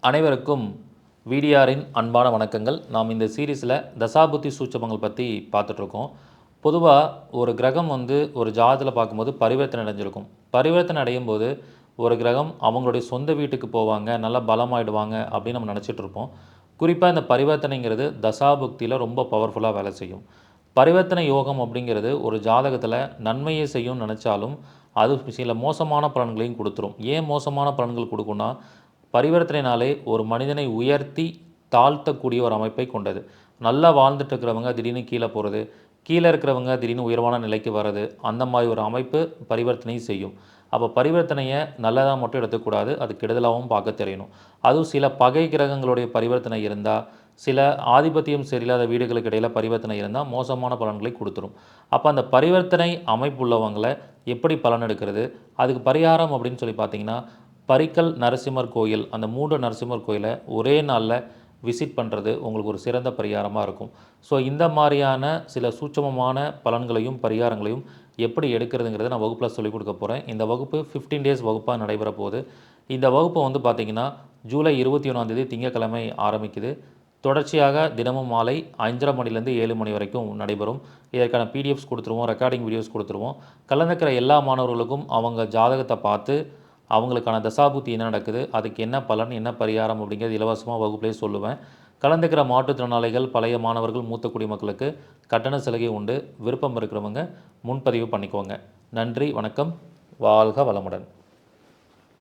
அனைவருக்கும் விடிஆரின் அன்பான வணக்கங்கள். நாம் இந்த சீரீஸில் தசாபுத்தி சூட்சமங்கள் பற்றி பார்த்துட்ருக்கோம். பொதுவாக ஒரு கிரகம் ஒரு ஜாதகத்தில் பார்க்கும்போது பரிவர்த்தனை அடைஞ்சிருக்கும். பரிவர்த்தனை அடையும் போது ஒரு கிரகம் அவங்களுடைய சொந்த வீட்டுக்கு போவாங்க, நல்லா பலமாயிடுவாங்க அப்படின்னு நம்ம நினச்சிட்டு இருப்போம். குறிப்பாக இந்த பரிவர்த்தனைங்கிறது தசாபுக்தியில் ரொம்ப பவர்ஃபுல்லாக வேலை செய்யும். பரிவர்த்தனை யோகம் அப்படிங்கிறது ஒரு ஜாதகத்தில் நன்மையை செய்யும்னு நினச்சாலும் அது சில மோசமான பலன்களையும் கொடுத்துரும். ஏன் மோசமான பலன்கள் கொடுக்குன்னா, பரிவர்த்தனைனாலே ஒரு மனிதனை உயர்த்தி தாழ்த்தக்கூடிய ஒரு அமைப்பை கொண்டது. நல்லா வாழ்ந்துட்டு இருக்கிறவங்க திடீர்னு கீழே போகிறது, கீழே இருக்கிறவங்க திடீர்னு உயர்வான நிலைக்கு வர்றது, அந்த மாதிரி ஒரு அமைப்பு பரிவர்த்தனை செய்யும். அப்போ பரிவர்த்தனையை நல்லதாக மட்டும் எடுத்துக்கூடாது, அது கெடுதலாகவும் பார்க்க தெரியணும். அதுவும் சில பகை கிரகங்களுடைய பரிவர்த்தனை இருந்தால், சில ஆதிபத்தியம் சரியில்லாத வீடுகளுக்கு இடையில் பரிவர்த்தனை இருந்தால் மோசமான பலன்களை கொடுத்துரும். அப்போ அந்த பரிவர்த்தனை அமைப்பு உள்ளவங்களை எப்படி பலன் எடுக்கிறது, அதுக்கு பரிகாரம் அப்படின்னு சொல்லி பார்த்தீங்கன்னா, பரிக்கல் நரசிம்மர் கோயில், அந்த 3 நரசிம்மர் கோயிலை ஒரே நாளில் விசிட் பண்ணுறது உங்களுக்கு ஒரு சிறந்த பரிகாரமாக இருக்கும். ஸோ இந்த மாதிரியான சில சூட்சமமான பலன்களையும் பரிகாரங்களையும் எப்படி எடுக்கிறதுங்கிறத நான் வகுப்பில் சொல்லிக் கொடுக்க போகிறேன். இந்த வகுப்பு 15 டேஸ் வகுப்பாக நடைபெற போகுது. இந்த வகுப்பு பார்த்திங்கன்னா ஜூலை 21ஆம் திங்கட்கிழமை ஆரம்பிக்குது. தொடர்ச்சியாக தினமும் மாலை 5:30 மணிலேருந்து 7 மணி வரைக்கும் நடைபெறும். இதற்கான பிடிஎஃப்ஸ் கொடுத்துருவோம், ரெக்கார்டிங் வீடியோஸ் கொடுத்துருவோம். கலந்துக்கிற எல்லா மாணவர்களுக்கும் அவங்க ஜாதகத்தை பார்த்து அவங்களுக்கான தசாபுத்தி என்ன நடக்குது, அதுக்கு என்ன பலன், என்ன பரிகாரம் அப்படிங்கிறது இலவசமாக வகுப்பிலே சொல்லுவேன். கலந்துக்கிற மாற்றுத்திறனாளிகள், பழைய மாணவர்கள், மூத்த குடிமக்களுக்கு கட்டண சலுகை உண்டு. விருப்பம் இருக்கிறவங்க முன்பதிவு பண்ணிக்கோங்க. நன்றி, வணக்கம், வாழ்க வளமுடன்.